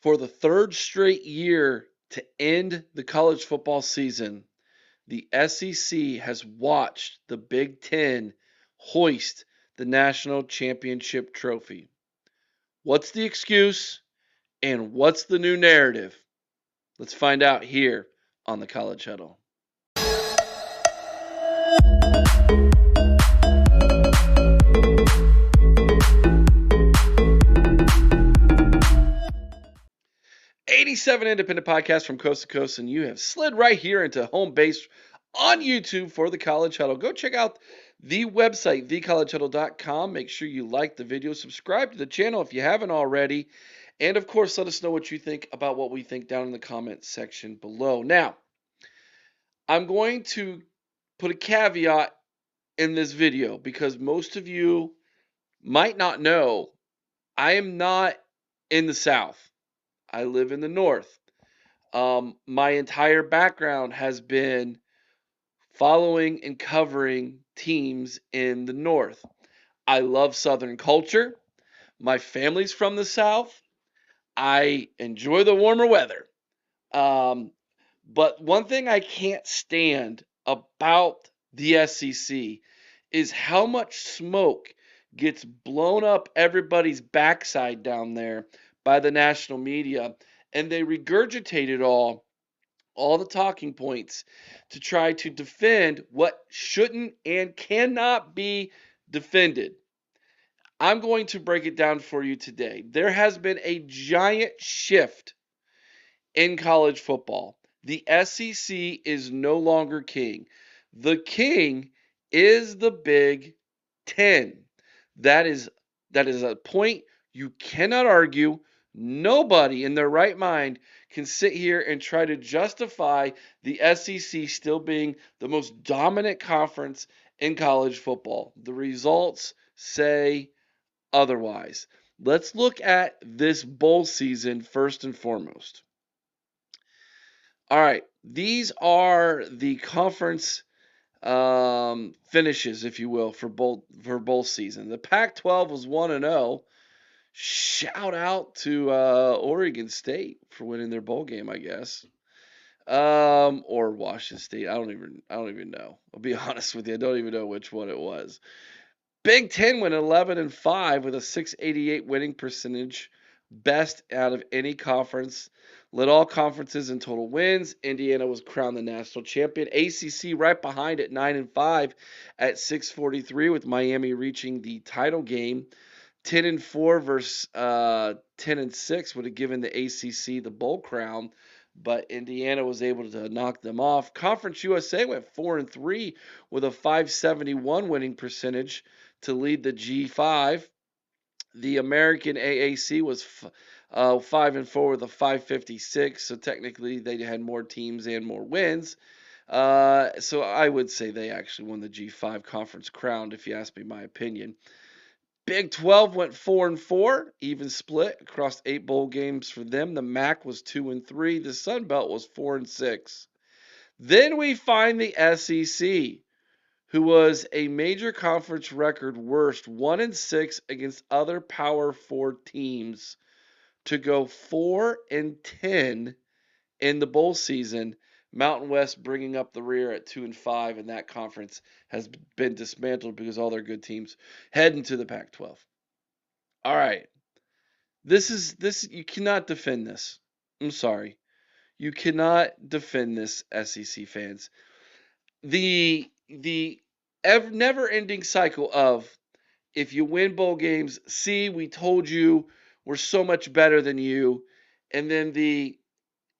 For the third straight year to end the college football season, the SEC has watched the Big Ten hoist the national championship trophy. What's the excuse and what's the new narrative? Let's find out here on the College Huddle. '87 Independent Podcast from coast to coast, and you have slid right here into home base on YouTube for the College Huddle. Go check out the website, thecollegehuddle.com. Make sure you like the video, subscribe to the channel if you haven't already, and of course, let us know what you think about what we think down in the comment section below. Now, I'm going to put a caveat in this video because most of you might not know I am not in the South. I live in the North. My entire background has been following and covering teams in the North. I love Southern culture. My family's from the South. I enjoy the warmer weather. But one thing I can't stand about the SEC is how much smoke gets blown up everybody's backside down there by the national media, and they regurgitate it all the talking points to try to defend what shouldn't and cannot be defended. I'm going to break it down for you today. There has been a giant shift in college football. The SEC is no longer king. The king is the Big Ten. That is a point you cannot argue. Nobody in their right mind can sit here and try to justify the SEC still being the most dominant conference in college football. The results say otherwise. Let's look at this bowl season first and foremost. All right, these are the conference finishes, if you will, for bowl season. The Pac-12 was 1-0. Shout out to Oregon State for winning their bowl game, I guess. Or Washington State. I don't even know. I'll be honest with you. I don't even know which one it was. Big Ten went 11-5 with a 688 winning percentage, best out of any conference. Led all conferences in total wins. Indiana was crowned the national champion. ACC right behind at 9-5 at 643, with Miami reaching the title game. 10-4 versus 10-6 would have given the ACC the bowl crown, but Indiana was able to knock them off. Conference USA went 4-3 with a 571 winning percentage to lead the G5. The American AAC was 5-4 with a 556, so technically they had more teams and more wins. So I would say they actually won the G5 conference crown, if you ask me my opinion. Big 12 went 4-4, even split across 8 bowl games for them. The MAC was 2-3. The Sun Belt was 4-6. Then we find the SEC, who was a major conference record worst, 1-6 against other Power 4 teams, to go 4-10 in the bowl season. Mountain West bringing up the rear at 2-5, and that conference has been dismantled because all their good teams head into the Pac-12. All right, this you cannot defend this. I'm sorry, you cannot defend this, SEC fans. The never-ending cycle of, if you win bowl games, see, we told you we're so much better than you, and then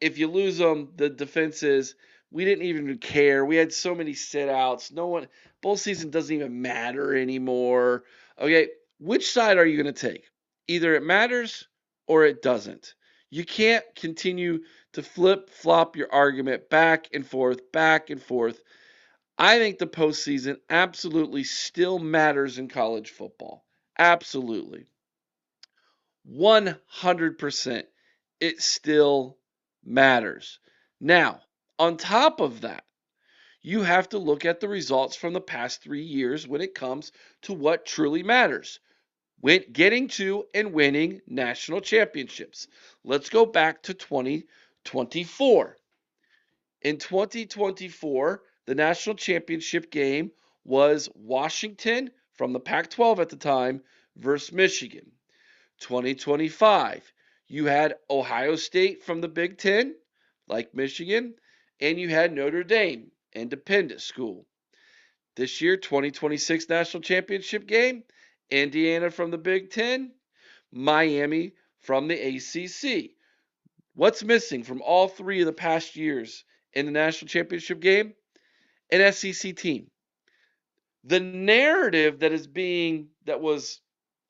if you lose them, the defense is, we didn't even care. We had so many sit-outs. Bowl season doesn't even matter anymore. Okay, which side are you going to take? Either it matters or it doesn't. You can't continue to flip-flop your argument back and forth, back and forth. I think the postseason absolutely still matters in college football. Absolutely. 100%. It still matters. Now, on top of that, you have to look at the results from the past 3 years when it comes to what truly matters. getting to and winning national championships. Let's go back to 2024. In 2024, the national championship game was Washington from the Pac 12 at the time versus Michigan. 2025, you had Ohio State from the Big Ten, like Michigan, and you had Notre Dame, independent school. This year, 2026 national championship game, Indiana from the Big Ten, Miami from the ACC. What's missing from all three of the past years in the national championship game? An SEC team. The narrative that was,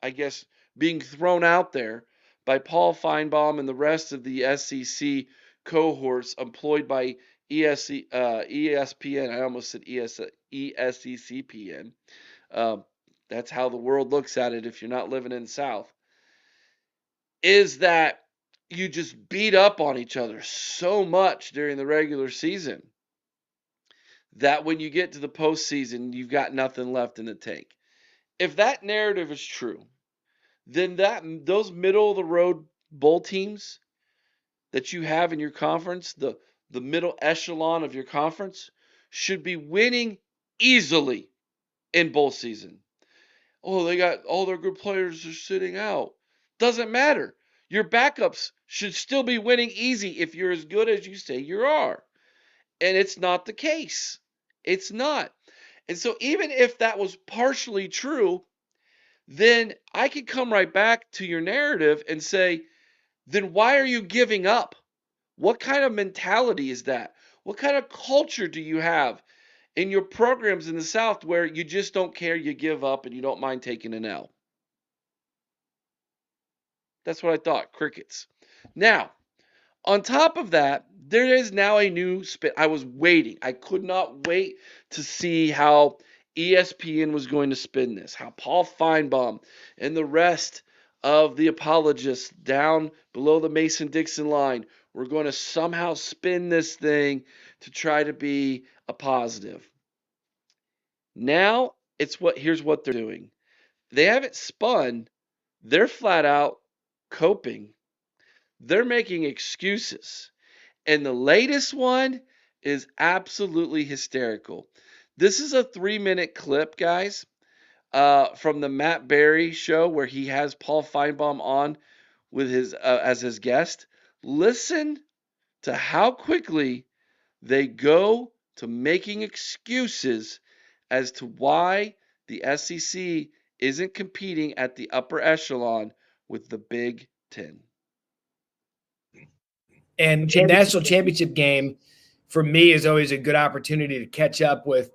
I guess, being thrown out there by Paul Feinbaum and the rest of the SEC cohorts employed by ESPN. I almost said ESECPN. That's how the world looks at it if you're not living in the South. Is that you just beat up on each other so much during the regular season that when you get to the postseason, you've got nothing left in the tank. If that narrative is true, then those middle of the road bowl teams that you have in your conference, the middle echelon of your conference, should be winning easily in bowl season. Oh, they got all their good players are sitting out. Doesn't matter. Your backups should still be winning easy if you're as good as you say you are. And it's not the case. It's not. And so even if that was partially true, then I could come right back to your narrative and say, then why are you giving up? What kind of mentality is that? What kind of culture do you have in your programs in the South where you just don't care, you give up, and you don't mind taking an L? That's what I thought. Crickets. Now, on top of that, there is now a new spin. I was waiting. I could not wait to see how ESPN was going to spin this, how Paul Feinbaum and the rest of the apologists down below the Mason-Dixon line were going to somehow spin this thing to try to be a positive. Now, here's what they're doing. They haven't spun. They're flat out coping. They're making excuses. And the latest one is absolutely hysterical. This is a 3-minute clip, guys, from the Matt Berry show where he has Paul Feinbaum on with as his guest. Listen to how quickly they go to making excuses as to why the SEC isn't competing at the upper echelon with the Big Ten. And the national championship game, for me, is always a good opportunity to catch up with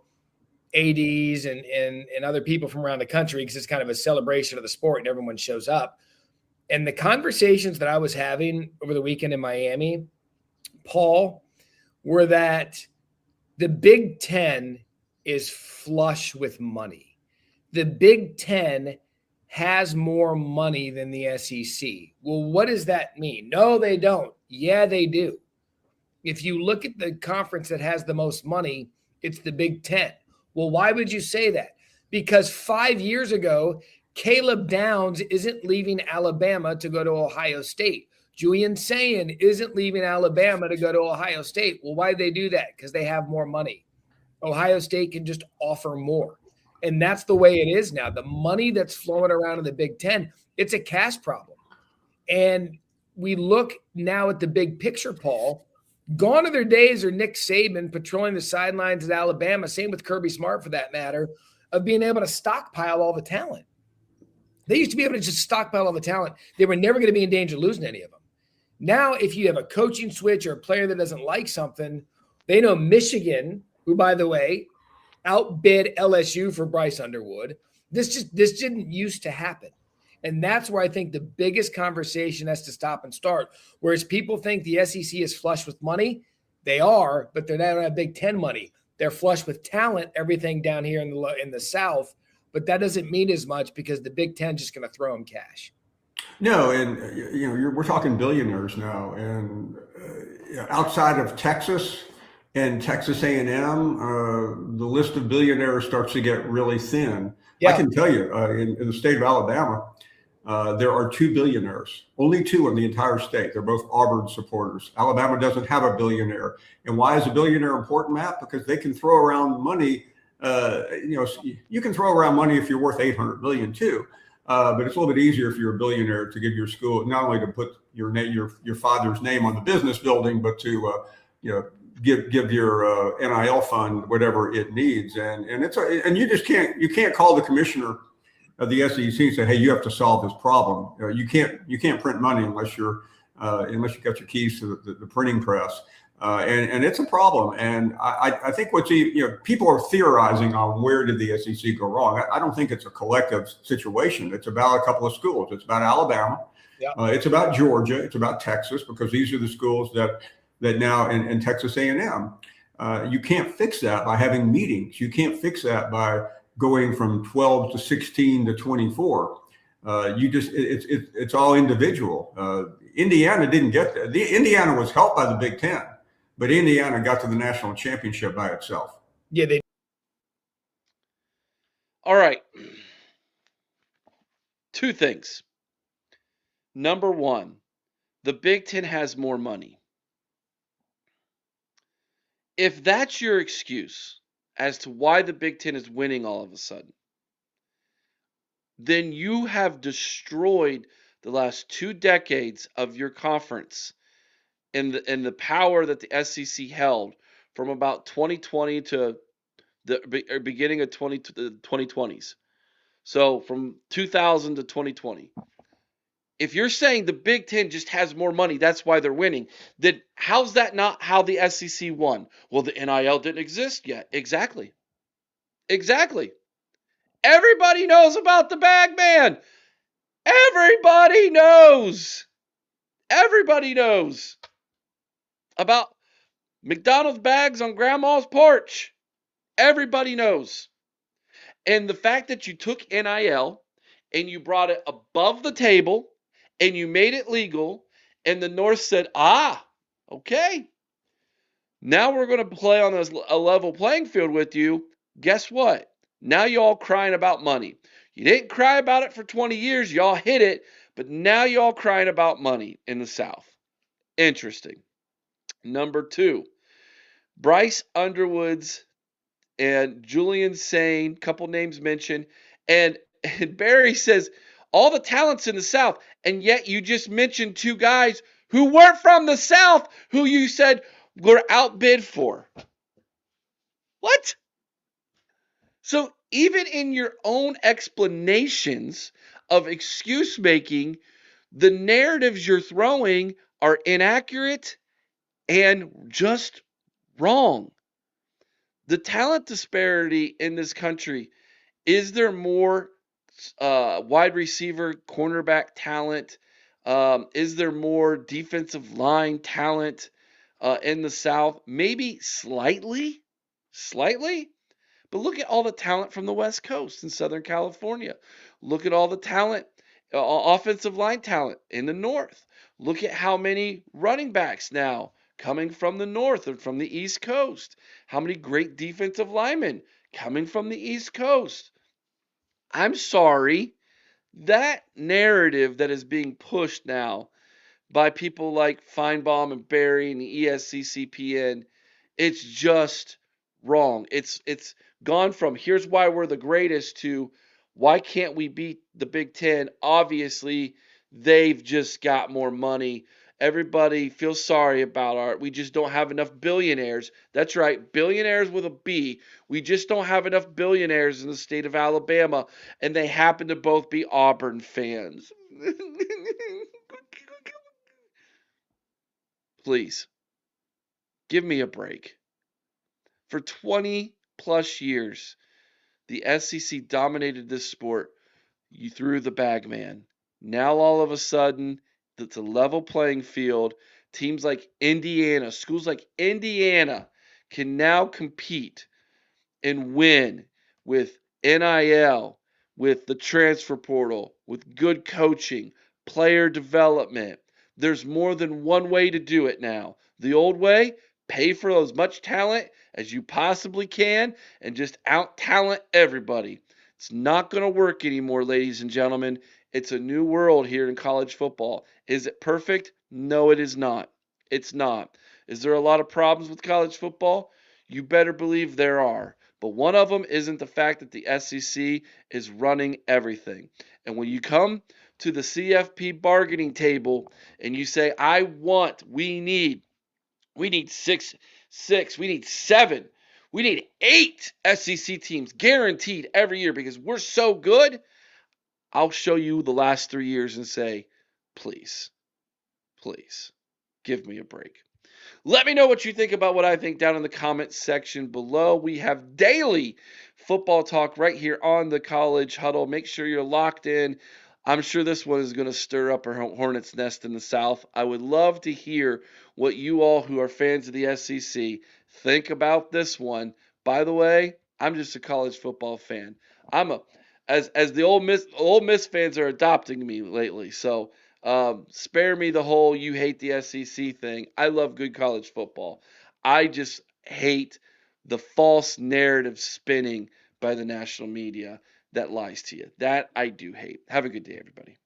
ADs and other people from around the country because it's kind of a celebration of the sport and everyone shows up. And the conversations that I was having over the weekend in Miami, Paul, were that the Big Ten is flush with money. The Big Ten has more money than the SEC. Well, what does that mean? No, they don't. Yeah, they do. If you look at the conference that has the most money, it's the Big Ten. Well, why would you say that? Because 5 years ago, Caleb Downs isn't leaving Alabama to go to Ohio State. Julian Sayin isn't leaving Alabama to go to Ohio State. Well, why do they do that? Because they have more money. Ohio State can just offer more. And that's the way it is now. The money that's flowing around in the Big Ten, it's a cash problem. And we look now at the big picture, Paul. Gone are their days are Nick Saban patrolling the sidelines at Alabama, same with Kirby Smart for that matter, of being able to stockpile all the talent. They used to be able to just stockpile all the talent. They were never going to be in danger of losing any of them. Now, if you have a coaching switch or a player that doesn't like something, they know Michigan, who, by the way, outbid LSU for Bryce Underwood. This didn't used to happen. And that's where I think the biggest conversation has to stop and start. Whereas people think the SEC is flush with money, they are, but they don't have Big Ten money. They're flush with talent, everything down here in the South, but that doesn't mean as much because the Big Ten is just going to throw them cash. No, and we're talking billionaires now, and outside of Texas and Texas A&M, the list of billionaires starts to get really thin. I Yeah. can tell you, in the state of Alabama, there are 2 billionaires, only two in the entire state. They're both Auburn supporters. Alabama doesn't have a billionaire. And why is a billionaire important, Matt? Because they can throw around money. You can throw around money if you're worth 800 million too. But it's a little bit easier if you're a billionaire to give your school, not only to put your father's name on the business building, but to give your NIL fund whatever it needs. And you just can't call the commissioner of the SEC and say, hey, you have to solve this problem. You can't print money unless you got your keys to the printing press. And it's a problem. And I think people are theorizing on where did the SEC go wrong. I don't think it's a collective situation. It's about a couple of schools. It's about Alabama. Yeah. It's about Georgia. It's about Texas, because these are the schools that now in Texas A&M. You can't fix that by having meetings. You can't fix that by going from 12 to 16 to 24. It's all individual. Indiana didn't get that. Indiana was helped by the Big Ten, but Indiana got to the national championship by itself. Yeah, they. All right. Two things. Number one, the Big Ten has more money. If that's your excuse as to why the Big Ten is winning all of a sudden, then you have destroyed the last 2 decades of your conference and the power that the SEC held from about 2020 to the beginning of 2020s. So from 2000 to 2020. If you're saying the Big Ten just has more money, that's why they're winning, then how's that not how the SEC won? Well, the NIL didn't exist yet. Exactly. Everybody knows about the bag man. Everybody knows about McDonald's bags on grandma's porch. Everybody knows. And the fact that you took NIL and you brought it above the table and you made it legal, and the North said, okay, now we're going to play on a level playing field with you. Guess what? Now you all crying about money. You didn't cry about it for 20 years. Y'all hit it, but now you all crying about money in the South. Interesting. Number two, Bryce Underwood's and Julian Sane, couple names mentioned, and Barry says all the talent's in the South, and yet you just mentioned 2 guys who weren't from the South who you said were outbid for. What? So even in your own explanations of excuse making, the narratives you're throwing are inaccurate and just wrong. The talent disparity in this country, is there more wide receiver, cornerback talent? Is there more defensive line talent in the South? Maybe slightly. But look at all the talent from the West Coast in Southern California. Look at all the talent, offensive line talent in the North. Look at how many running backs now coming from the North and from the East Coast. How many great defensive linemen coming from the East Coast. I'm sorry. That narrative that is being pushed now by people like Feinbaum and Barry and the ESCCPN, it's just wrong. It's gone from here's why we're the greatest to why can't we beat the Big Ten? Obviously, they've just got more money. Everybody feels sorry about we just don't have enough billionaires. That's right, billionaires with a B. We just don't have enough billionaires in the state of Alabama, and they happen to both be Auburn fans. Please, give me a break. For 20 plus years, the SEC dominated this sport. You threw the bag man. Now all of a sudden, it's a level playing field. Teams like Indiana, schools like Indiana can now compete and win with NIL, with the transfer portal, with good coaching, player development. There's more than one way to do it now. The old way, pay for as much talent as you possibly can and just out talent everybody. It's not going to work anymore, ladies and gentlemen. It's a new world here in college football. Is it perfect? No, it is not. It's not. Is there a lot of problems with college football? You better believe there are. But one of them isn't the fact that the SEC is running everything. And when you come to the CFP bargaining table and you say, we need 6, we need 7, we need 8 SEC teams guaranteed every year because we're so good, I'll show you the last 3 years and say, please, give me a break. Let me know what you think about what I think down in the comments section below. We have daily football talk right here on the College Huddle. Make sure you're locked in. I'm sure this one is going to stir up a hornet's nest in the South. I would love to hear what you all who are fans of the SEC think about this one. By the way, I'm just a college football fan. As the Ole Miss fans are adopting me lately. So spare me the whole you hate the SEC thing. I love good college football. I just hate the false narrative spinning by the national media that lies to you. That I do hate. Have a good day, everybody.